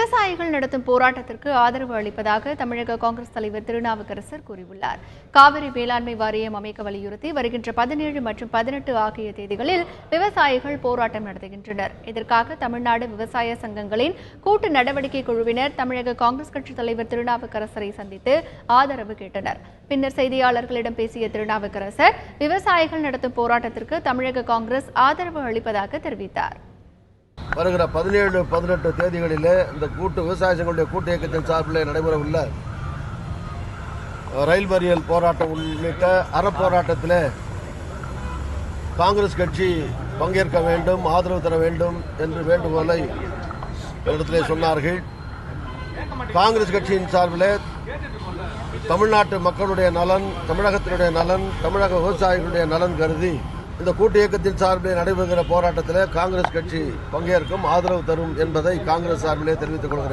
விவசாயிகள் நடத்தும் போராட்டத்திற்கு ஆதரவு அளிப்பதாக தமிழக காங்கிரஸ் தலைவர் திருநாவுக்கரசர் கூறியுள்ளார். காவிரி மேலாண்மை வாரியம் அமைக்க வலியுறுத்தி வருகின்ற 17 மற்றும் 18 ஆகிய தேதிகளில் விவசாயிகள் போராட்டம் நடத்துகின்றனர். இதற்காக தமிழ்நாடு விவசாய சங்கங்களின் கூட்டு நடவடிக்கை குழுவினர் தமிழக காங்கிரஸ் கட்சி தலைவர் திருநாவுக்கரசரை சந்தித்து ஆதரவு கேட்டனர். பின்னர் செய்தியாளர்களிடம் பேசிய திருநாவுக்கரசர் விவசாயிகள் நடத்தும் போராட்டத்திற்கு தமிழக காங்கிரஸ் ஆதரவு அளிப்பதாக தெரிவித்தார். வருகிற 17, 18 தேதிகளிலே இந்த விவசாய சங்கங்களுடைய கூட்டு இயக்கத்தின் சார்பில் நடைபெறவுள்ள ரயில் மறியல் போராட்டம் உள்ளிட்ட அறப்போராட்டத்தில் காங்கிரஸ் கட்சி பங்கேற்க வேண்டும், ஆதரவு தர வேண்டும் என்று வேண்டுகோளை இடத்திலே சொன்னார்கள். காங்கிரஸ் கட்சியின் சார்பில் தமிழ்நாட்டு மக்களுடைய நலன், தமிழகத்தினுடைய நலன், தமிழக விவசாயிகளுடைய நலன் கருதி இந்த கூட்டு இயக்கத்தின் சார்பில் நடைபெறுகிற போராட்டத்தில் காங்கிரஸ் கட்சி பங்கேற்கும், ஆதரவு தரும் என்பதை காங்கிரஸ் சார்பிலே தெரிவித்துக் கொள்கிறேன்.